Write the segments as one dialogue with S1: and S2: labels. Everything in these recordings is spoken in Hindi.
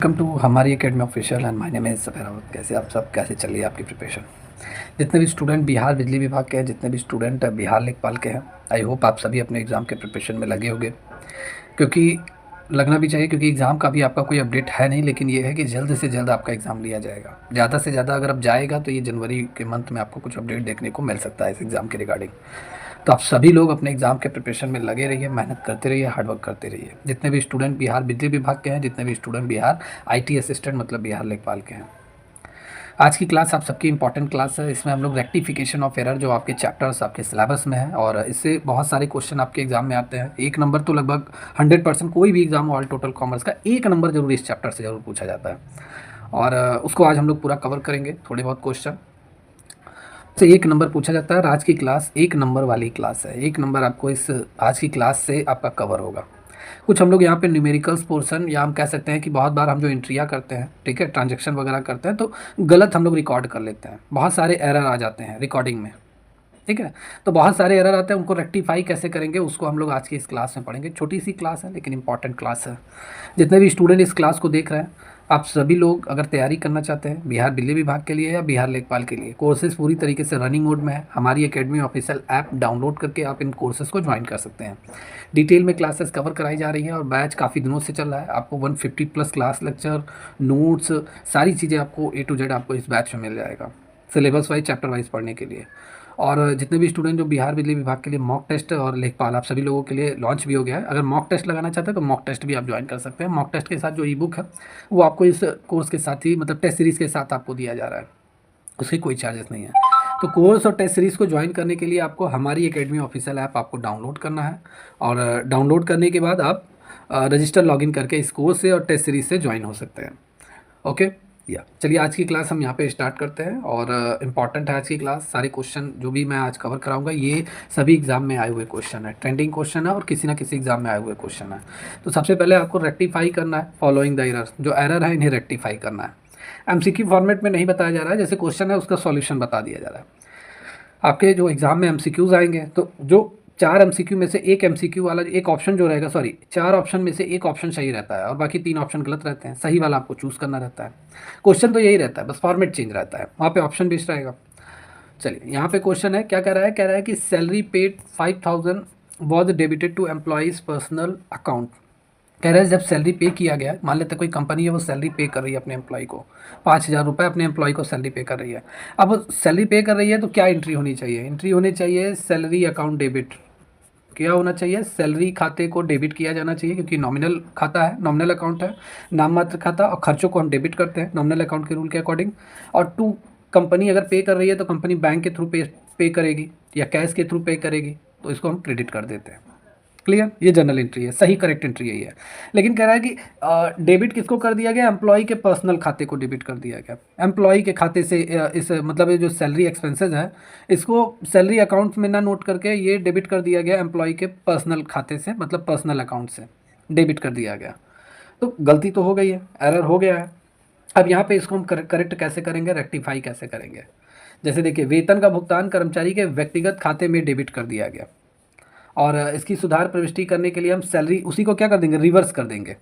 S1: वेलकम टू हमारी academy official and my name is Safer Rawat. कैसे आप सब, कैसे चल रही है आपकी प्रिपरेशन? जितने भी स्टूडेंट बिहार बिजली विभाग के हैं, जितने भी स्टूडेंट बिहार लेखपाल के हैं, आई होप आप सभी अपने एग्ज़ाम के प्रिपरेशन में लगे होंगे। क्योंकि लगना भी चाहिए, क्योंकि एग्ज़ाम का भी आपका कोई अपडेट है नहीं, लेकिन ये है कि जल्द से जल्द आपका एग्ज़ाम लिया जाएगा। ज़्यादा से ज़्यादा अगर आप जाएगा तो ये जनवरी के मंथ में आपको कुछ अपडेट देखने को मिल सकता है इस एग्ज़ाम के रिगार्डिंग। तो आप सभी लोग अपने एग्ज़ाम के प्रिपरेशन में लगे रहिए, मेहनत करते रहिए, हार्ड वर्क करते रहिए। जितने भी स्टूडेंट बिहार बिजली विभाग के हैं, जितने भी स्टूडेंट बिहार आईटी असिस्टेंट मतलब बिहार लेखपाल के हैं, आज की क्लास आप सबकी इंपॉर्टेंट क्लास है। इसमें हम लोग रेक्टिफिकेशन ऑफ एरर जो आपके चैप्टर्स आपके सिलेबस में है, और इससे बहुत सारे क्वेश्चन आपके एग्जाम में आते हैं। एक नंबर तो लगभग 100% कोई भी एग्जाम ऑल टोटल कॉमर्स का एक नंबर जरूर इस चैप्टर से जरूर पूछा जाता है, और उसको आज हम लोग पूरा कवर करेंगे। थोड़े बहुत क्वेश्चन से एक नंबर पूछा जाता है, और आज की क्लास एक नंबर वाली क्लास है। एक नंबर आपको इस आज की क्लास से आपका कवर होगा। कुछ हम लोग यहाँ पे न्यूमेरिकल्स पोर्शन, या हम कह सकते हैं कि बहुत बार हम जो एंट्रियाँ करते हैं, ठीक है, ट्रांजैक्शन वगैरह करते हैं, तो गलत हम लोग रिकॉर्ड कर लेते हैं। बहुत सारे एरर आ जाते हैं रिकॉर्डिंग में, ठीक है। तो बहुत सारे एरर आते हैं, उनको रेक्टिफाई कैसे करेंगे उसको हम लोग आज की इस क्लास में पढ़ेंगे। छोटी सी क्लास है लेकिन इंपॉर्टेंट क्लास है। जितने भी स्टूडेंट इस क्लास को देख रहे हैं, आप सभी लोग अगर तैयारी करना चाहते हैं बिहार बिजली विभाग के लिए या बिहार लेखपाल के लिए, कोर्सेज पूरी तरीके से रनिंग मोड में है। हमारी एकेडमी ऑफिशियल ऐप डाउनलोड करके आप इन कोर्सेज को ज्वाइन कर सकते हैं। डिटेल में क्लासेस कवर कराई जा रही हैं, और बैच काफ़ी दिनों से चल रहा है। आपको 150+ क्लास लेक्चर, नोट्स, सारी चीज़ें आपको A to Z आपको इस बैच में मिल जाएगा, सिलेबस वाइज, चैप्टर वाइज पढ़ने के लिए। और जितने भी स्टूडेंट जो बिहार बिजली विभाग के लिए मॉक टेस्ट और लेखपाल, आप सभी लोगों के लिए लॉन्च भी हो गया है। अगर मॉक टेस्ट लगाना चाहते हैं तो मॉक टेस्ट भी आप ज्वाइन कर सकते हैं। मॉक टेस्ट के साथ जो ई बुक है वो आपको इस कोर्स के साथ ही, मतलब टेस्ट सीरीज़ के साथ आपको दिया जा रहा है, उसके कोई चार्जेस नहीं है। तो कोर्स और टेस्ट सीरीज़ को ज्वाइन करने के लिए आपको हमारी एकेडमी ऑफिशियल ऐप आपको डाउनलोड करना है, और डाउनलोड करने के बाद आप रजिस्टर लॉगिन करके इस कोर्स से और टेस्ट सीरीज़ से ज्वाइन हो सकते हैं। ओके, या चलिए आज की क्लास हम यहाँ पे स्टार्ट करते हैं। और इम्पॉर्टेंट है आज की क्लास। सारे क्वेश्चन जो भी मैं आज कवर कराऊंगा ये सभी एग्जाम में आए हुए क्वेश्चन है, ट्रेंडिंग क्वेश्चन है, और किसी ना किसी एग्जाम में आए हुए क्वेश्चन है। तो सबसे पहले आपको रेक्टिफाई करना है फॉलोइंग द एरर। जो एरर है इन्हें रेक्टिफाई करना है। एमसीक्यू फॉर्मेट में नहीं बताया जा रहा है, जैसे क्वेश्चन है उसका सॉल्यूशन बता दिया जा रहा है। आपके जो एग्जाम में एमसीक्यूज आएंगे, तो जो 4 एमसीक्यू में से एक एमसीक्यू वाला एक ऑप्शन जो रहेगा, सॉरी 4 ऑप्शन में से एक ऑप्शन सही रहता है और बाकी 3 ऑप्शन गलत रहते हैं। सही वाला आपको चूज़ करना रहता है। क्वेश्चन तो यही रहता है, बस फॉर्मेट चेंज रहता है, वहाँ पे ऑप्शन बेस्ड रहेगा। चलिए यहाँ पे क्वेश्चन है, क्या कह रहा है कि salary paid 5000 was debited to employee's personal account. कह रहा है जब सैलरी पे किया गया, मान लेते कोई कंपनी है वो सैलरी पे कर रही है अपने एम्प्लॉय को, 5000 रुपये अपने एम्प्लॉय को सैलरी पे कर रही है। अब वो सैलरी पे कर रही है तो क्या एंट्री होनी चाहिए? एंट्री होनी चाहिए सैलरी अकाउंट डेबिट। क्या होना चाहिए? सैलरी खाते को डेबिट किया जाना चाहिए, क्योंकि नॉमिनल खाता है, नॉमिनल अकाउंट है, नाम मात्र खाता, और खर्चों को हम डेबिट करते हैं नॉमिनल अकाउंट के रूल के अकॉर्डिंग। और टू, कंपनी अगर पे कर रही है तो कंपनी बैंक के थ्रू पे करेगी या कैश के थ्रू पे करेगी, तो इसको हम क्रेडिट कर देते हैं। क्लियर? ये जनरल एंट्री है, सही करेक्ट एंट्री यही है। लेकिन कह रहा है कि डेबिट किसको कर दिया गया? एम्प्लॉय के पर्सनल खाते को डेबिट कर दिया गया। एम्प्लॉय के खाते से इस मतलब ये जो सैलरी एक्सपेंसेस है इसको सैलरी अकाउंट में ना नोट करके ये डेबिट कर दिया गया एम्प्लॉय के पर्सनल खाते से, मतलब पर्सनल अकाउंट से डेबिट कर दिया गया। तो गलती तो हो गई है, एरर हो गया है। अब यहाँ पे इसको हम करेक्ट कैसे करेंगे, रेक्टिफाई कैसे करेंगे? जैसे देखिए, वेतन का भुगतान कर्मचारी के व्यक्तिगत खाते में डेबिट कर दिया गया, और इसकी सुधार प्रविष्टि करने के लिए हम सैलरी उसी को क्या कर देंगे, रिवर्स कर देंगे।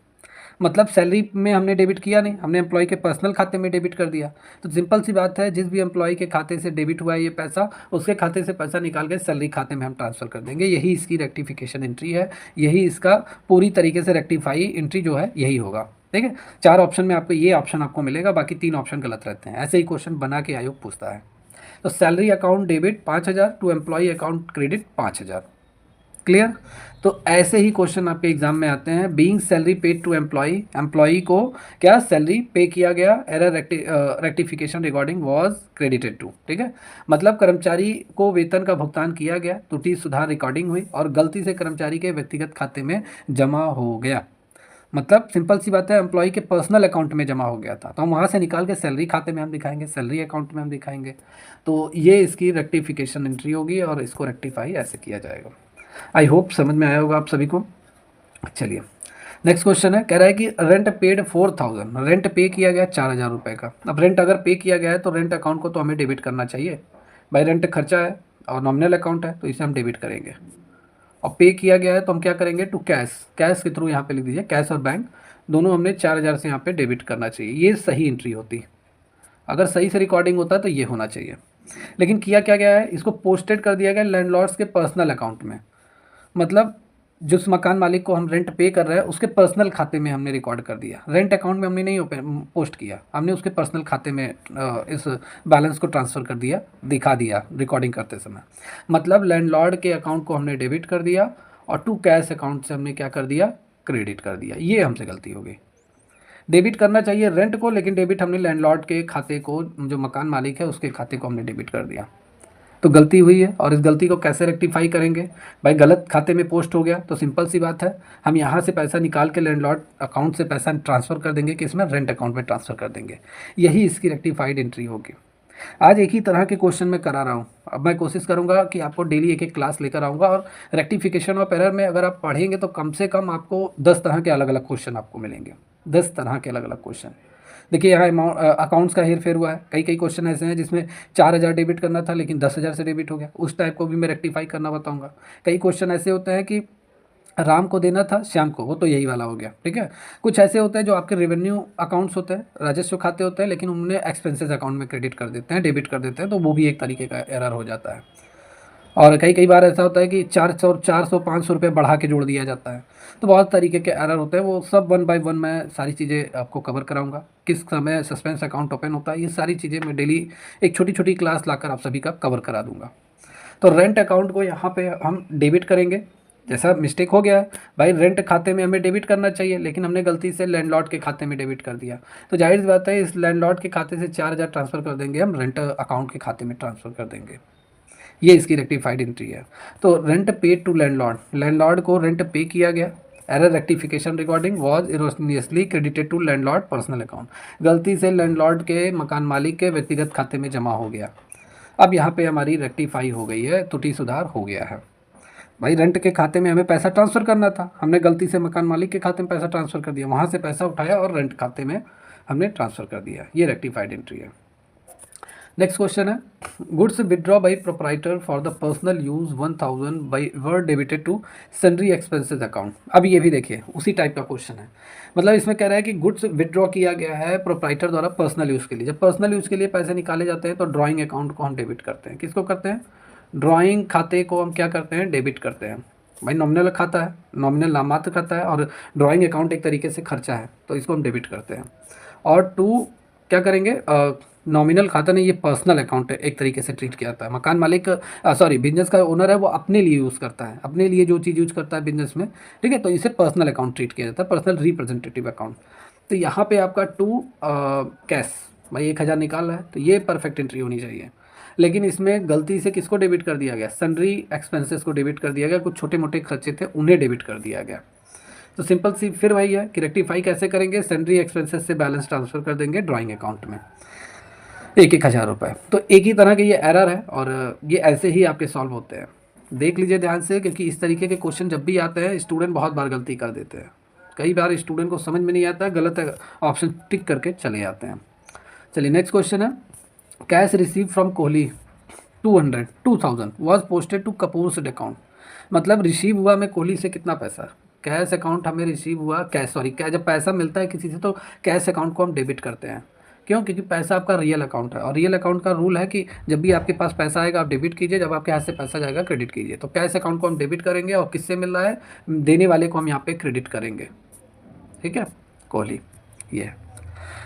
S1: मतलब सैलरी में हमने डेबिट किया नहीं, हमने एम्प्लॉय के पर्सनल खाते में डेबिट कर दिया। तो सिंपल सी बात है, जिस भी एम्प्लॉय के खाते से डेबिट हुआ है ये पैसा, उसके खाते से पैसा निकाल के सैलरी खाते में हम ट्रांसफ़र कर देंगे। यही इसकी रेक्टिफिकेशन एंट्री है, यही इसका पूरी तरीके से रेक्टिफाई एंट्री जो है यही होगा। ठीक है, 4 ऑप्शन में आपको ये ऑप्शन आपको मिलेगा, बाकी 3 ऑप्शन गलत रहते हैं। ऐसे ही क्वेश्चन बना के आयोग पूछता है। तो salary account debit 5000 to employee account credit 5000। Clear? तो ऐसे ही क्वेश्चन आपके एग्जाम में आते हैं। Being salary paid to employee, employee को क्या सैलरी पे किया गया, error rectification recording was credited to. ठीक है, मतलब कर्मचारी को वेतन का भुगतान किया गया, त्रुटि सुधार रिकॉर्डिंग हुई और गलती से कर्मचारी के व्यक्तिगत खाते में जमा हो गया। मतलब सिंपल सी बात है, एम्प्लॉय के पर्सनल अकाउंट में जमा हो गया था, तो हम वहाँ से निकाल के सैलरी खाते में हम दिखाएंगे, सैलरी अकाउंट में हम दिखाएंगे। तो ये इसकी रेक्टिफिकेशन एंट्री होगी, और इसको रेक्टिफाई ऐसे किया जाएगा। आई होप समझ में आया होगा आप सभी को। चलिए नेक्स्ट क्वेश्चन है, कह रहा है कि रेंट पेड 4000, रेंट पे किया गया 4000 रुपये का। अब रेंट अगर पे किया गया है तो रेंट अकाउंट को तो हमें डेबिट करना चाहिए भाई, रेंट खर्चा है और नॉमिनल अकाउंट है, तो इसे हम डेबिट करेंगे। और पे किया गया है तो हम क्या करेंगे, टू कैश, कैश के थ्रू यहाँ पे लिख दीजिए, कैश और बैंक दोनों हमने 4000 से यहाँ पे डेबिट करना चाहिए, ये सही एंट्री होती। अगर सही से रिकॉर्डिंग होता तो ये होना चाहिए। लेकिन किया क्या गया है, इसको पोस्टेड कर दिया गया लैंडलॉर्ड्स के पर्सनल अकाउंट में। मतलब जिस मकान मालिक को हम रेंट पे कर रहे हैं उसके पर्सनल खाते में हमने रिकॉर्ड कर दिया, रेंट अकाउंट में हमने नहीं पोस्ट किया, हमने उसके पर्सनल खाते में इस बैलेंस को ट्रांसफ़र कर दिया, दिखा दिया रिकॉर्डिंग करते समय। मतलब लैंडलॉर्ड के अकाउंट को हमने डेबिट कर दिया और टू कैश अकाउंट से हमने क्या कर दिया, क्रेडिट कर दिया। ये हमसे गलती हो गई। डेबिट करना चाहिए रेंट को, लेकिन डेबिट हमने लैंडलॉर्ड के खाते को, जो मकान मालिक है उसके खाते को हमने डेबिट कर दिया। तो गलती हुई है। और इस गलती को कैसे रेक्टिफाई करेंगे? भाई गलत खाते में पोस्ट हो गया तो सिंपल सी बात है, हम यहाँ से पैसा निकाल के लैंडलॉर्ड अकाउंट से पैसा ट्रांसफ़र कर देंगे, किसमें, रेंट अकाउंट में ट्रांसफ़र कर देंगे। यही इसकी रेक्टिफाइड एंट्री होगी। आज एक ही तरह के क्वेश्चन मैं करा रहा हूँ। अब मैं कोशिश करूँगा कि आपको डेली एक एक क्लास लेकर आऊँगा, और रेक्टिफिकेशन ऑफ एरर में अगर आप पढ़ेंगे तो कम से कम आपको 10 तरह के अलग अलग क्वेश्चन आपको मिलेंगे, 10 तरह के अलग अलग क्वेश्चन। देखिए यहाँ अकाउंट्स का हेर फेर हुआ है, कई कई क्वेश्चन ऐसे हैं जिसमें 4000 डेबिट करना था लेकिन 10,000 से डेबिट हो गया, उस टाइप को भी मैं रेक्टिफाई करना बताऊँगा। कई क्वेश्चन ऐसे होते हैं कि राम को देना था श्याम को, वो तो यही वाला हो गया, ठीक है। कुछ ऐसे होते हैं जो आपके रेवेन्यू अकाउंट्स होते हैं, राजस्व खाते होते हैं, लेकिन उन्हें एक्सपेंसेस अकाउंट में क्रेडिट कर देते हैं, डेबिट कर देते हैं, तो वो भी एक तरीके का एरर हो जाता है। और कई कई बार ऐसा होता है कि 400 500 रुपये बढ़ा के जोड़ दिया जाता है। तो बहुत तरीके के एरर होते हैं, वो सब 1 बाय 1 मैं सारी चीज़ें आपको कवर कराऊंगा। किस समय सस्पेंस अकाउंट ओपन होता है, ये सारी चीज़ें मैं डेली एक छोटी छोटी क्लास लाकर आप सभी का कवर करा दूंगा। तो रेंट अकाउंट को यहाँ पे हम डेबिट करेंगे। जैसा मिस्टेक हो गया है भाई, रेंट खाते में हमें डेबिट करना चाहिए, लेकिन हमने गलती से लैंडलॉर्ड के खाते में डेबिट कर दिया। तो जाहिर सी बात है, इस लैंडलॉर्ड के खाते से 4000 ट्रांसफ़र कर देंगे, हम रेंट अकाउंट के खाते में ट्रांसफ़र कर देंगे। ये इसकी रेक्टिफाइड एंट्री है। तो rent paid to landlord, landlord को रेंट पे किया गया। Error rectification recording was erroneously credited to landlord personal account, गलती से लैंडलॉर्ड के मकान मालिक के व्यक्तिगत खाते में जमा हो गया। अब यहाँ पे हमारी रेक्टिफाई हो गई है, त्रुटि सुधार हो गया है। भाई रेंट के खाते में हमें पैसा ट्रांसफ़र करना था, हमने गलती से मकान मालिक के खाते में पैसा ट्रांसफ़र कर दिया, वहाँ से पैसा उठाया और रेंट खाते में हमने ट्रांसफ़र कर दिया। ये रेक्टिफाइड एंट्री है। नेक्स्ट क्वेश्चन है, goods withdraw by proprietor for the personal use 1000 by वर debited to sundry expenses account. अब ये भी देखिए उसी टाइप का क्वेश्चन है। मतलब इसमें कह रहा है कि गुड्स विदड्रॉ किया गया है प्रोप्राइटर द्वारा पर्सनल यूज़ के लिए। जब पर्सनल यूज़ के लिए पैसे निकाले जाते हैं तो ड्राइंग अकाउंट को हम डेबिट करते हैं। किसको करते हैं? ड्राइंग खाते को हम क्या करते हैं? डेबिट करते हैं। भाई नॉमिनल खाता है, नॉमिनल नाममात्र खाता है, और ड्राइंग अकाउंट एक तरीके से खर्चा है, तो इसको हम डेबिट करते हैं। और टू क्या करेंगे, नॉमिनल खाता नहीं, ये पर्सनल अकाउंट है, एक तरीके से ट्रीट किया जाता है। मकान मालिक बिजनेस का ओनर है, वो अपने लिए यूज़ करता है, अपने लिए जो चीज़ यूज करता है बिजनेस में, ठीक है, तो इसे पर्सनल अकाउंट ट्रीट किया जाता है, पर्सनल रिप्रेजेंटेटिव अकाउंट। तो यहाँ पे आपका टू कैश, भाई 1000 निकाल रहा है तो ये परफेक्ट एंट्री होनी चाहिए। लेकिन इसमें गलती से किसको डेबिट कर दिया गया? सन्ड्री एक्सपेंसेस को डेबिट कर दिया गया, कुछ छोटे मोटे खर्चे थे उन्हें डेबिट कर दिया गया। तो सिंपल सी फिर वही है कि रेक्टिफाई कैसे करेंगे, सन्ड्री एक्सपेंसेस से बैलेंस ट्रांसफ़र कर देंगे ड्राइंग अकाउंट में 1000 रुपये। तो एक ही तरह के ये एरर है, और ये ऐसे ही आपके सॉल्व होते हैं। देख लीजिए ध्यान से, क्योंकि इस तरीके के क्वेश्चन जब भी आते हैं स्टूडेंट बहुत बार गलती कर देते हैं। कई बार स्टूडेंट को समझ में नहीं आता, गलत ऑप्शन टिक करके चले जाते हैं। चलिए नेक्स्ट क्वेश्चन है, cash receive from Kohli 2000 was posted to Kapoor's account. मतलब रिसीव हुआ में कोहली से कितना पैसा, कैश अकाउंट हमें रिसीव हुआ, कैश जब पैसा मिलता है किसी से तो कैश अकाउंट को हम डेबिट करते हैं। क्यों? क्योंकि पैसा आपका रियल अकाउंट है, और रियल अकाउंट का रूल है कि जब भी आपके पास पैसा आएगा आप डेबिट कीजिए, जब आपके हाथ से पैसा जाएगा क्रेडिट कीजिए। तो कैश अकाउंट को हम डेबिट करेंगे, और किससे मिल रहा है? देने वाले को हम यहाँ पे क्रेडिट करेंगे, ठीक है, कोहली। ये है।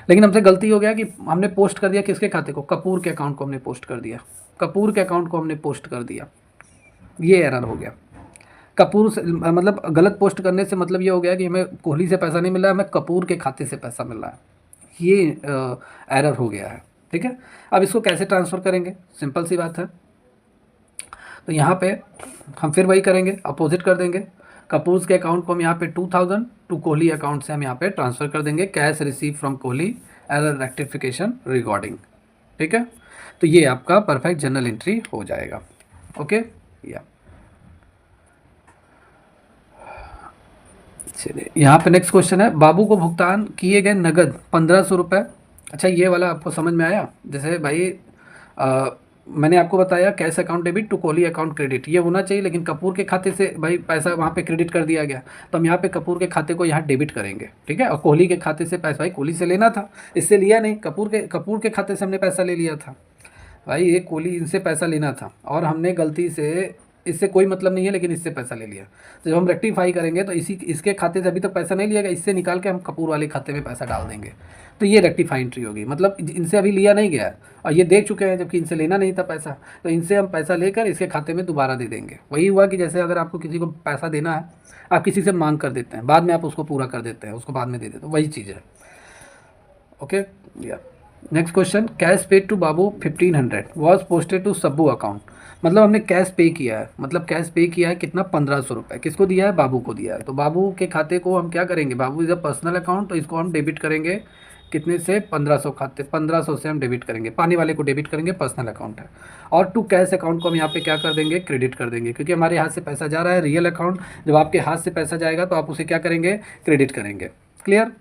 S1: लेकिन हमसे गलती हो गया कि हमने पोस्ट कर दिया किसके खाते को? कपूर के अकाउंट को हमने पोस्ट कर दिया, कपूर के अकाउंट को हमने पोस्ट कर दिया। ये एरर हो गया। कपूर से मतलब गलत पोस्ट करने से मतलब ये हो गया कि हमें कोहली से पैसा नहीं मिल रहा है, हमें कपूर के खाते से पैसा मिल रहा है। ये एरर हो गया है, ठीक है। अब इसको कैसे ट्रांसफ़र करेंगे? सिंपल सी बात है। तो यहाँ पे हम फिर वही करेंगे, अपोजिट कर देंगे। कपूर्स के अकाउंट को हम यहाँ पे 2000 टू कोहली अकाउंट से हम यहाँ पे ट्रांसफ़र कर देंगे, cash receive from Kohli, error rectification recording, ठीक है। तो ये आपका परफेक्ट जनरल एंट्री हो जाएगा। ओके, या चलिए यहाँ पे नेक्स्ट क्वेश्चन है, बाबू को भुगतान किए गए नगद 1500 रुपये। अच्छा, ये वाला आपको समझ में आया? जैसे भाई मैंने आपको बताया cash account debit to Kohli account credit, ये होना चाहिए, लेकिन कपूर के खाते से भाई पैसा वहाँ पे क्रेडिट कर दिया गया, तो हम यहाँ पे कपूर के खाते को यहाँ डेबिट करेंगे, ठीक है। और कोहली के खाते से पैसा भाई कोहली से लेना था, इससे लिया नहीं, कपूर के खाते से हमने पैसा ले लिया था भाई, ये कोहली इनसे पैसा लेना था और हमने गलती से, इससे कोई मतलब नहीं है लेकिन इससे पैसा ले लिया। तो जब हम रेक्टिफाई करेंगे तो इसके खाते से अभी तक पैसा नहीं लिया गया, इससे निकाल के हम कपूर वाले खाते में पैसा डाल देंगे, तो ये रेक्टिफाई एंट्री होगी। मतलब इनसे अभी लिया नहीं गया है और ये दे चुके हैं जबकि इनसे लेना नहीं था पैसा, तो इनसे हम पैसा लेकर इसके खाते में दोबारा दे देंगे। वही हुआ कि जैसे अगर आपको किसी को पैसा देना है, आप किसी से मांग कर देते हैं, बाद में आप उसको पूरा कर देते हैं, उसको बाद में दे देते हैं, वही चीज़ है। ओके या next question, cash paid to Babu 1500 was posted to Sabbu account. मतलब हमने कैश पे किया है, मतलब कैश पे किया है कितना, 1500 रुपये। किसको दिया है, बाबू को दिया है। तो बाबू के खाते को हम क्या करेंगे, बाबू इज़ अ पर्सनल अकाउंट, तो इसको हम डेबिट करेंगे कितने से, 1500 खाते, 1500 से हम डेबिट करेंगे, पानी वाले को डेबिट करेंगे, पर्सनल अकाउंट है। और टू कैश अकाउंट को हम यहाँ पे क्या कर देंगे, क्रेडिट कर देंगे, क्योंकि हमारे हाथ से पैसा जा रहा है। रियल अकाउंट, जब आपके हाथ से पैसा जाएगा तो आप उसे क्या करेंगे, क्रेडिट करेंगे। क्लियर,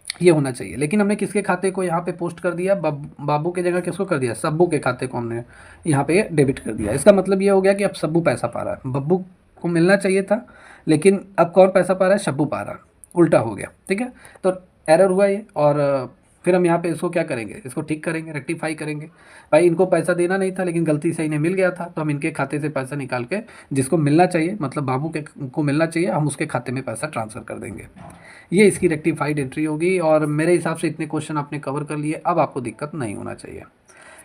S1: ये होना चाहिए। लेकिन हमने किसके खाते को यहाँ पे पोस्ट कर दिया, बाबू के जगह किसको कर दिया, सब्बू के खाते को हमने यहाँ पे डेबिट कर दिया। इसका मतलब ये हो गया कि अब सब्बू पैसा पा रहा है, बब्बू को मिलना चाहिए था, लेकिन अब कौन पैसा पा रहा है, शब्बू पा रहा है, उल्टा हो गया, ठीक है। तो एरर हुआ ये, और फिर हम यहाँ पे इसको क्या करेंगे, इसको ठीक करेंगे, रेक्टिफाई करेंगे। भाई इनको पैसा देना नहीं था लेकिन गलती से इन्हें मिल गया था, तो हम इनके खाते से पैसा निकाल के जिसको मिलना चाहिए, मतलब बाबू के को मिलना चाहिए, हम उसके खाते में पैसा ट्रांसफ़र कर देंगे। ये इसकी रेक्टिफाइड एंट्री होगी। और मेरे हिसाब से इतने क्वेश्चन आपने कवर कर लिए, अब आपको दिक्कत नहीं होना चाहिए।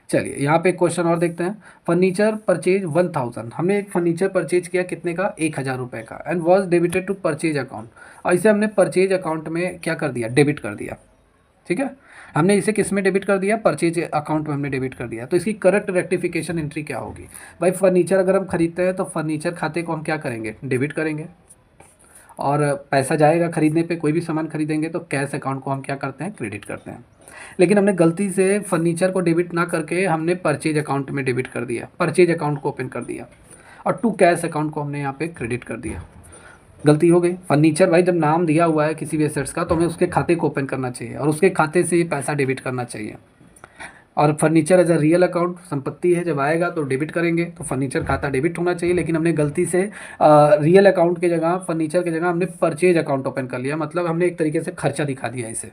S1: चलिए यहाँ पे क्वेश्चन और देखते हैं। फर्नीचर परचेज 1000, हमने एक फर्नीचर परचेज किया कितने का, 1000 रुपये का, and was debited to purchase account. और इसे हमने परचेज अकाउंट में क्या कर दिया, डेबिट कर दिया, ठीक है। हमने इसे किस में डेबिट कर दिया, परचेज अकाउंट में हमने डेबिट कर दिया। तो इसकी करेक्ट रेक्टिफिकेशन एंट्री क्या होगी, भाई फर्नीचर अगर हम खरीदते हैं तो फर्नीचर खाते को हम क्या करेंगे, डेबिट करेंगे, और पैसा जाएगा खरीदने पे, कोई भी सामान खरीदेंगे तो कैश अकाउंट को हम क्या करते हैं, क्रेडिट करते हैं। लेकिन हमने गलती से फर्नीचर को डेबिट ना करके हमने परचेज अकाउंट में डेबिट कर दिया, परचेज अकाउंट को ओपन कर दिया, और टू कैश अकाउंट को हमने यहाँ पे क्रेडिट कर दिया। गलती हो गई। फर्नीचर भाई जब नाम दिया हुआ है किसी भी एसेट्स का, तो हमें उसके खाते को ओपन करना चाहिए और उसके खाते से ये पैसा डेबिट करना चाहिए। और furniture as a real account, संपत्ति है, जब आएगा तो डेबिट करेंगे, तो फर्नीचर खाता डेबिट होना चाहिए। लेकिन हमने गलती से रियल अकाउंट के जगह, फर्नीचर के जगह हमने परचेज अकाउंट ओपन कर लिया, मतलब हमने एक तरीके से खर्चा दिखा दिया इसे,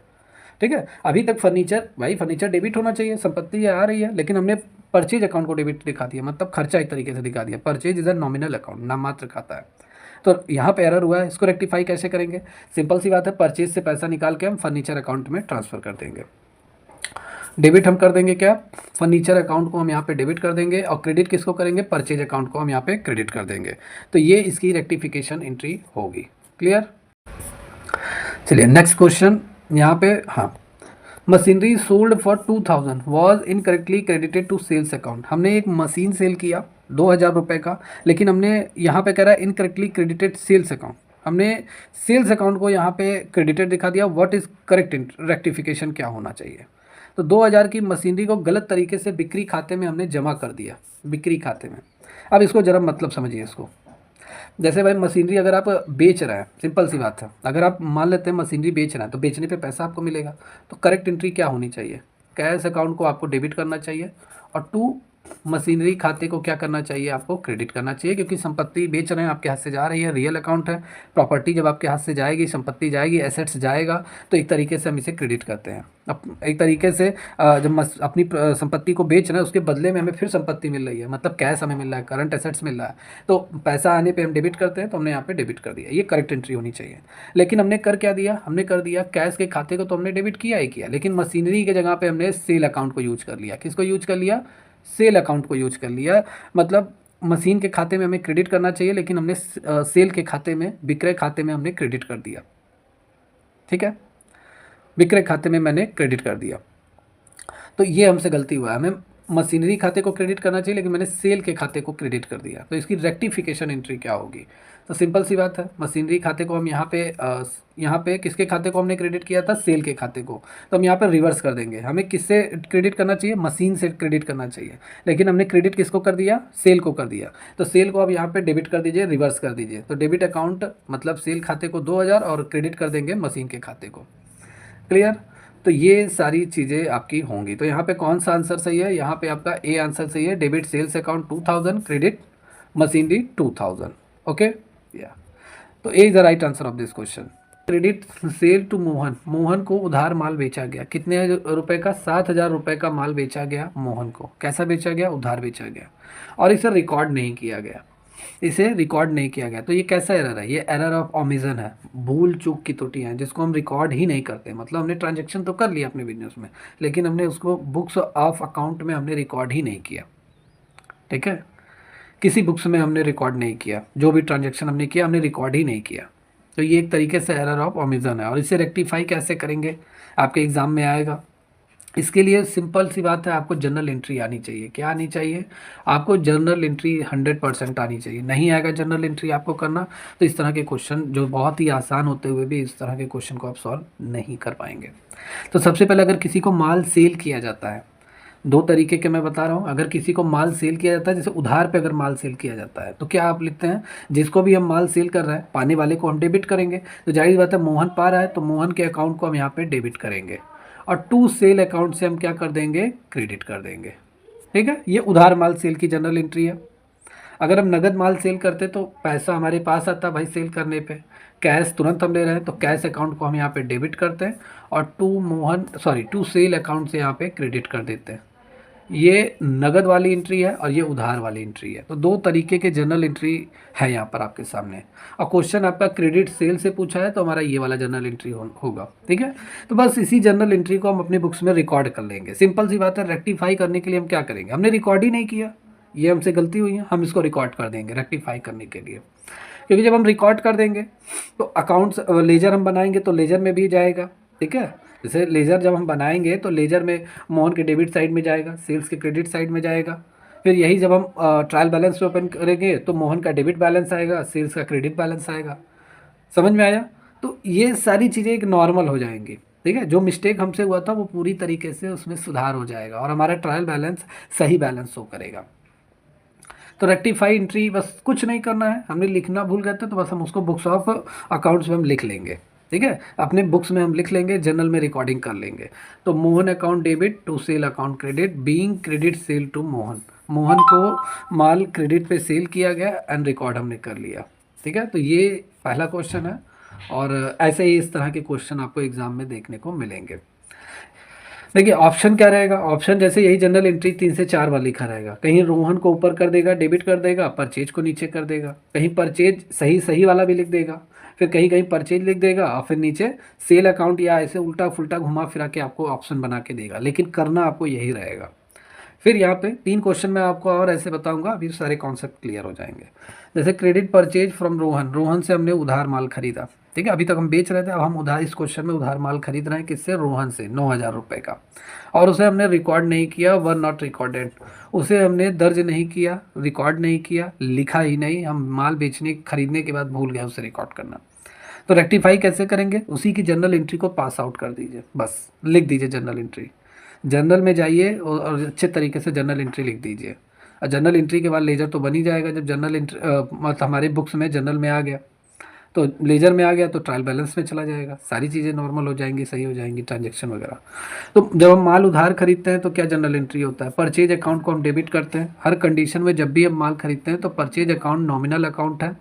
S1: ठीक है। अभी तक फर्नीचर, भाई फर्नीचर डेबिट होना चाहिए, संपत्ति आ रही है, लेकिन हमने परचेज अकाउंट को डेबिट दिखा दिया, मतलब खर्चा एक तरीके से दिखा दिया। Purchase is a nominal account, नाम मात्र खाता है। तो यहाँ पे एरर हुआ है, इसको रेक्टिफाई कैसे करेंगे, सिंपल सी बात है, परचेज से पैसा निकाल के हम फर्नीचर अकाउंट में ट्रांसफ़र कर देंगे। डेबिट हम कर देंगे क्या, फर्नीचर अकाउंट को हम यहाँ पे डेबिट कर देंगे, और क्रेडिट किसको करेंगे, परचेज अकाउंट को हम यहाँ पे क्रेडिट कर देंगे। तो ये इसकी रेक्टिफिकेशन एंट्री होगी। क्लियर, चलिए नेक्स्ट क्वेश्चन यहाँ पे। हाँ, machinery sold for 2000 was incorrectly credited to sales account. हमने एक मशीन सेल किया 2000 रुपये का, लेकिन हमने यहाँ पे कह रहा है इनकरेक्टली क्रेडिटेड सेल्स अकाउंट, हमने सेल्स अकाउंट को यहाँ पे क्रेडिटेड दिखा दिया। व्हाट इज़ करेक्ट रेक्टिफिकेशन क्या होना चाहिए, तो 2000 की मशीनरी को गलत तरीके से बिक्री खाते में हमने जमा कर दिया, बिक्री खाते में। अब इसको जरा मतलब समझिए इसको। जैसे भाई मशीनरी अगर आप बेच रहे हैं, सिंपल सी बात है, अगर आप मान लेते हैं मशीनरी बेच रहे हैं तो बेचने पे पैसा आपको मिलेगा, तो करेक्ट एंट्री क्या होनी चाहिए, कैश अकाउंट को आपको डेबिट करना चाहिए, और टू मशीनरी खाते को क्या करना चाहिए, आपको क्रेडिट करना चाहिए, क्योंकि संपत्ति बेच रहे हैं, आपके हाथ से जा रही है, रियल अकाउंट है। प्रॉपर्टी जब आपके हाथ से जाएगी, संपत्ति जाएगी, एसेट्स जाएगा, तो एक तरीके से हम इसे क्रेडिट करते हैं। अब एक तरीके से जब अपनी संपत्ति को बेच रहे हैं उसके बदले में हमें फिर संपत्ति मिल रही है, मतलब कैश हमें मिल रहा है, करंट एसेट्स मिल रहा है, तो पैसा आने पे हम डेबिट करते हैं, तो हमने यहाँ पे डेबिट कर दिया। ये करेक्ट एंट्री होनी चाहिए। लेकिन हमने कर क्या दिया, हमने कर दिया कैश के खाते को तो हमने डेबिट किया ही किया, लेकिन मशीनरी के जगह पे हमने सेल अकाउंट को यूज कर लिया। किसको यूज कर लिया, सेल अकाउंट को यूज कर लिया। मतलब मशीन के खाते में हमें क्रेडिट करना चाहिए, लेकिन हमने सेल के खाते में, विक्रय खाते में हमने क्रेडिट कर दिया, ठीक है, विक्रय खाते में मैंने क्रेडिट कर दिया। तो ये हमसे गलती हुआ है, हमें मशीनरी खाते को क्रेडिट करना चाहिए, लेकिन मैंने सेल के खाते को क्रेडिट कर दिया। तो इसकी रेक्टिफिकेशन एंट्री क्या होगी, तो सिंपल सी बात है, मशीनरी खाते को हम यहाँ पे किसके खाते को हमने क्रेडिट किया था, सेल के खाते को, तो हम यहाँ पर रिवर्स कर देंगे। हमें किससे क्रेडिट करना चाहिए, मशीन से क्रेडिट करना चाहिए, लेकिन हमने क्रेडिट किसको कर दिया, सेल को कर दिया। तो सेल को अब यहाँ पे डेबिट कर दीजिए, रिवर्स कर दीजिए। तो डेबिट अकाउंट मतलब सेल खाते को 2000 और क्रेडिट कर देंगे मशीन के खाते को। क्लियर, तो ये सारी चीज़ें आपकी होंगी। तो यहाँ पे कौन सा आंसर सही है? यहाँ पे आपका ए आंसर सही है। Debit sales account 2000, credit machinery 2000। Okay, या तो A is the right answer of this question. Credit sale to Mohan, Mohan को उधार माल बेचा गया। कितने रुपए का? 7000 रुपये का माल बेचा गया मोहन को। कैसा बेचा गया? उधार बेचा गया, और इसे रिकॉर्ड नहीं किया गया, इसे रिकॉर्ड नहीं किया गया। तो ये कैसा एरर है? ये एरर ऑफ ओमिशन है, भूल चूक की त्रुटियाँ हैं, जिसको हम रिकॉर्ड ही नहीं करते। मतलब हमने ट्रांजैक्शन तो कर लिया अपने बिजनेस में, लेकिन हमने उसको बुक्स ऑफ अकाउंट में हमने रिकॉर्ड ही नहीं किया। ठीक है, किसी बुक्स में हमने रिकॉर्ड नहीं किया, जो भी ट्रांजैक्शन हमने किया हमने रिकॉर्ड ही नहीं किया। तो ये एक तरीके से एरर ऑफ ओमिशन है, और इसे रेक्टिफाई कैसे करेंगे? आपके एग्ज़ाम में आएगा। इसके लिए सिंपल सी बात है, आपको जर्नल एंट्री आनी चाहिए। क्या आनी चाहिए? आपको जर्नल एंट्री 100% आनी चाहिए। नहीं आएगा जर्नल एंट्री आपको करना, तो इस तरह के क्वेश्चन जो बहुत ही आसान होते हुए भी इस तरह के क्वेश्चन को आप सॉल्व नहीं कर पाएंगे। तो सबसे पहले अगर किसी को माल सेल किया जाता है, दो तरीके के मैं बता रहा हूँ। अगर किसी को माल सेल किया जाता है, जैसे उधार पे अगर माल सेल किया जाता है, तो क्या आप लिखते हैं? जिसको भी हम माल सेल कर रहे हैं, पाने वाले को हम डेबिट करेंगे। तो जाहिर बात है, मोहन पा रहा है तो मोहन के अकाउंट को हम यहाँ पे डेबिट करेंगे, और टू सेल अकाउंट से हम क्या कर देंगे? क्रेडिट कर देंगे। ठीक है, ये उधार माल सेल की जनरल एंट्री है। अगर हम नगद माल सेल करते तो पैसा हमारे पास आता भाई सेल करने पे, कैश तुरंत हम ले रहे हैं तो कैश अकाउंट को हम यहाँ पे डेबिट करते हैं, और टू सेल अकाउंट से यहाँ पे क्रेडिट कर देते हैं। ये नगद वाली एंट्री है और ये उधार वाली एंट्री है। तो दो तरीके के जर्नल एंट्री है यहाँ पर आपके सामने, और क्वेश्चन आपका क्रेडिट सेल से पूछा है, तो हमारा ये वाला जर्नल एंट्री होगा। ठीक है, तो बस इसी जर्नल एंट्री को हम अपनी बुक्स में रिकॉर्ड कर लेंगे। सिंपल सी बात है, रेक्टिफाई करने के लिए हम क्या करेंगे? हमने रिकॉर्ड ही नहीं किया, ये हमसे गलती हुई है, हम इसको रिकॉर्ड कर देंगे रेक्टिफाई करने के लिए। क्योंकि जब हम रिकॉर्ड कर देंगे तो अकाउंट्स लेजर हम बनाएंगे तो लेजर में भी जाएगा। ठीक है, जैसे लेजर जब हम बनाएंगे तो लेजर में मोहन के डेबिट साइड में जाएगा, सेल्स के क्रेडिट साइड में जाएगा। फिर यही जब हम ट्रायल बैलेंस ओपन करेंगे तो मोहन का डेबिट बैलेंस आएगा, सेल्स का क्रेडिट बैलेंस आएगा। समझ में आया? तो ये सारी चीज़ें एक नॉर्मल हो जाएंगी। ठीक है, जो मिस्टेक हमसे हुआ था वो पूरी तरीके से उसमें सुधार हो जाएगा, और हमारा ट्रायल बैलेंस सही बैलेंस शो करेगा। तो रेक्टिफाई एंट्री बस कुछ नहीं करना है, हमने लिखना भूल गए थे तो बस हम उसको बुक्स ऑफ अकाउंट्स में हम लिख लेंगे। ठीक है, अपने बुक्स में हम लिख लेंगे, जर्नल में रिकॉर्डिंग कर लेंगे। तो Mohan account debit to sale account credit, being credit sale to Mohan, Mohan को माल क्रेडिट पे सेल किया गया एंड रिकॉर्ड हमने कर लिया। ठीक है, तो ये पहला क्वेश्चन है, और ऐसे ही इस तरह के क्वेश्चन आपको एग्जाम में देखने को मिलेंगे। देखिए ऑप्शन क्या रहेगा? ऑप्शन जैसे यही जनरल एंट्री 3 से 4 बार लिखा रहेगा। कहीं रोहन को ऊपर कर देगा, डेबिट कर देगा, परचेज को नीचे कर देगा, कहीं परचेज सही सही वाला भी लिख देगा, फिर कहीं कहीं परचेज लिख देगा, और फिर नीचे सेल अकाउंट या ऐसे उल्टा फुल्टा घुमा फिरा के आपको ऑप्शन बना के देगा, लेकिन करना आपको यही रहेगा। फिर यहाँ पे 3 क्वेश्चन मैं आपको और ऐसे बताऊंगा, अभी सारे कॉन्सेप्ट क्लियर हो जाएंगे। जैसे credit purchase from Rohan, Rohan से हमने उधार माल खरीदा। ठीक है, अभी तक हम बेच रहे थे, अब हम उधार, इस क्वेश्चन में उधार माल खरीद रहे हैं। किससे? रोहन से, 9000 रुपये का, और उसे हमने रिकॉर्ड नहीं किया, वर नॉट रिकॉर्डेड, उसे हमने दर्ज नहीं किया, रिकॉर्ड नहीं किया, लिखा ही नहीं, हम माल बेचने खरीदने के बाद भूल गए उसे रिकॉर्ड करना। तो रेक्टिफाई कैसे करेंगे? उसी की जर्नल एंट्री को पास आउट कर दीजिए, बस लिख दीजिए जर्नल एंट्री, जर्नल में जाइए और अच्छे तरीके से जर्नल एंट्री लिख दीजिए। और जर्नल एंट्री के बाद लेजर तो बन ही जाएगा। जब जर्नल एंट्री मतलब हमारे बुक्स में जर्नल में आ गया, तो लेजर में आ गया तो ट्रायल बैलेंस में चला जाएगा, सारी चीज़ें नॉर्मल हो जाएंगी, सही हो जाएंगी, ट्रांजैक्शन वगैरह। तो जब हम माल उधार खरीदते हैं तो क्या जनरल एंट्री होता है? परचेज अकाउंट को हम डेबिट करते हैं। हर कंडीशन में जब भी हम माल खरीदते हैं तो परचेज अकाउंट नॉमिनल अकाउंट है,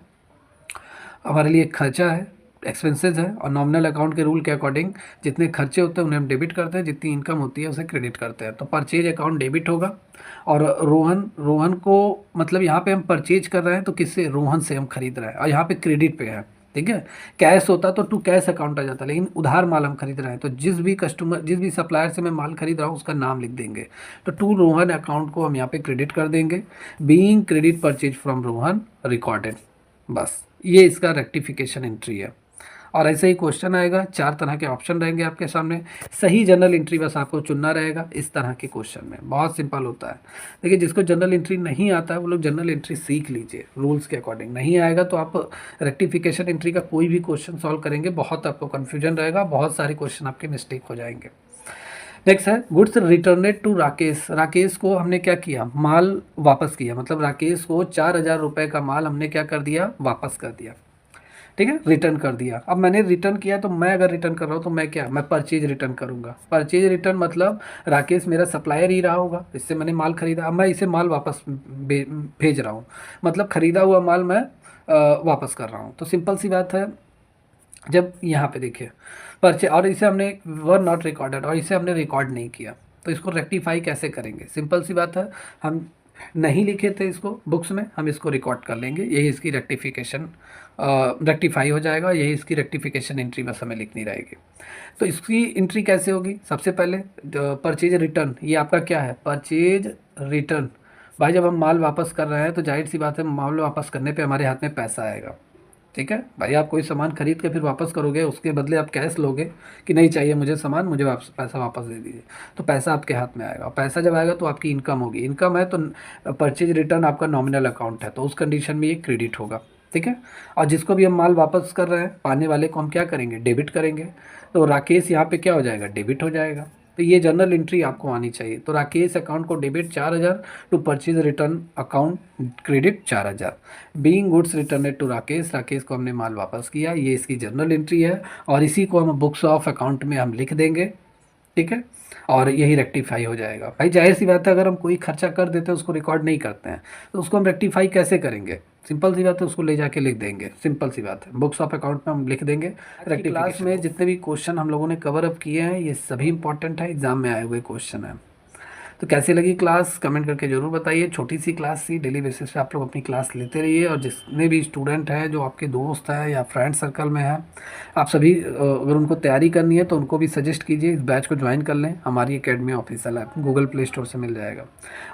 S1: हमारे लिए खर्चा है, एक्सपेंसेस है, और नॉमिनल अकाउंट के रूल के अकॉर्डिंग जितने खर्चे होते हैं उन्हें हम डेबिट करते हैं, जितनी इनकम होती है उसे क्रेडिट करते हैं। तो परचेज अकाउंट डेबिट होगा, और रोहन को मतलब यहाँ पे हम परचेज कर रहे हैं तो किससे? रोहन से हम खरीद रहे हैं, और यहाँ पे क्रेडिट पे है। ठीक है, कैश होता तो टू कैश अकाउंट आ जाता, लेकिन उधार माल हम खरीद रहे हैं तो जिस भी सप्लायर से मैं माल खरीद रहा हूँ उसका नाम लिख देंगे। तो टू रोहन अकाउंट को हम यहाँ पे क्रेडिट कर देंगे, being credit purchase from Rohan recorded. बस ये इसका रेक्टिफिकेशन एंट्री है। और ऐसे ही क्वेश्चन आएगा, 4 तरह के ऑप्शन रहेंगे आपके सामने, सही जनरल एंट्री बस आपको चुनना रहेगा। इस तरह के क्वेश्चन में बहुत सिंपल होता है। देखिए जिसको जनरल एंट्री नहीं आता है वो लोग जनरल एंट्री सीख लीजिए रूल्स के अकॉर्डिंग। नहीं आएगा तो आप रेक्टिफिकेशन एंट्री का कोई भी क्वेश्चन सॉल्व करेंगे, बहुत आपको कन्फ्यूजन रहेगा, बहुत सारे क्वेश्चन आपके मिस्टेक हो जाएंगे। नेक्स्ट है goods returned to Rakesh. Rakesh को हमने क्या किया? माल वापस किया, मतलब राकेश को 4000 रुपये का माल हमने क्या कर दिया? वापस कर दिया। ठीक है, रिटर्न कर दिया। अब मैंने रिटर्न किया तो मैं अगर रिटर्न कर रहा हूँ तो मैं क्या, मैं परचेज रिटर्न करूँगा। परचेज रिटर्न मतलब राकेश मेरा सप्लायर ही रहा होगा, इससे मैंने माल खरीदा, अब मैं इसे माल वापस भेज रहा हूँ, मतलब खरीदा हुआ माल मैं वापस कर रहा हूँ। तो सिंपल सी बात है, जब यहाँ पे देखिए परचे, और इसे हमने वर नॉट रिकॉर्डेड, और इसे हमने रिकॉर्ड नहीं किया, तो इसको रेक्टिफाई कैसे करेंगे? सिंपल सी बात है, हम नहीं लिखे थे इसको बुक्स में, हम इसको रिकॉर्ड कर लेंगे, यही इसकी रेक्टिफिकेशन रेक्टिफाई हो जाएगा, यही इसकी रेक्टिफिकेशन एंट्री बस हमें लिखनी रहेगी। तो इसकी एंट्री कैसे होगी? सबसे पहले परचेज रिटर्न, ये आपका क्या है, परचेज रिटर्न। भाई जब हम माल वापस कर रहे हैं तो जाहिर सी बात है माल वापस करने पे हमारे हाथ में पैसा आएगा। ठीक है भाई, आप कोई सामान खरीद के फिर वापस करोगे, उसके बदले आप कैश लोगे कि नहीं चाहिए मुझे सामान, मुझे वापस पैसा वापस दे दीजिए, तो पैसा आपके हाथ में आएगा। पैसा जब आएगा तो आपकी इनकम होगी, इनकम है तो परचेज रिटर्न आपका नॉमिनल अकाउंट है, तो उस कंडीशन में ये क्रेडिट होगा। ठीक है, और जिसको भी हम माल वापस कर रहे हैं, पाने वाले को हम क्या करेंगे, डेबिट करेंगे। तो राकेश यहाँ पे क्या हो जाएगा, डेबिट हो जाएगा। तो ये जर्नल एंट्री आपको आनी चाहिए। तो राकेश अकाउंट को debit 4,000 to purchase return account credit 4,000, being goods returned to Rakesh, Rakesh को हमने माल वापस किया, ये इसकी जर्नल एंट्री है, और इसी को हम बुक्स ऑफ अकाउंट में हम लिख देंगे। ठीक है, और यही रेक्टिफाई हो जाएगा। भाई जाहिर सी बात है, अगर हम कोई खर्चा कर देते हैं उसको रिकॉर्ड नहीं करते हैं, तो उसको हम रेक्टिफाई कैसे करेंगे? सिंपल सी बात है, उसको ले जाके लिख देंगे, सिंपल सी बात है, बुक्स ऑफ अकाउंट में हम लिख देंगे रेक्टिफिकेशन। क्लास में जितने भी क्वेश्चन हम लोगों ने कवर अप किए हैं ये सभी इंपॉर्टेंट है, एग्जाम में आए हुए क्वेश्चन हैं। तो कैसी लगी क्लास कमेंट करके ज़रूर बताइए। छोटी सी क्लास थी, डेली बेसिस पे आप लोग अपनी क्लास लेते रहिए, और जितने भी स्टूडेंट हैं जो आपके दोस्त हैं या फ्रेंड सर्कल में हैं, आप सभी अगर उनको तैयारी करनी है तो उनको भी सजेस्ट कीजिए इस बैच को ज्वाइन कर लें। हमारी academy official app Google play store से मिल जाएगा।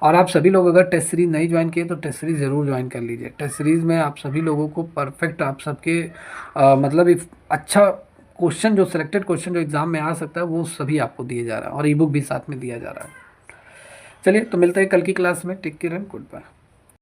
S1: और आप सभी लोग अगर टेस्ट सीरीज़ नहीं ज्वाइन किए तो टेस्ट सीरीज़ ज़रूर ज्वाइन कर लीजिए। टेस्ट सीरीज़ में आप सभी लोगों को परफेक्ट, आप सबके मतलब अच्छा क्वेश्चन, जो सिलेक्टेड क्वेश्चन जो एग्जाम में आ सकता है वो सभी आपको दिए जा रहा है, और ई बुक भी साथ में दिया जा रहा है। चलिए तो मिलते हैं कल की क्लास में। Take care and good bye.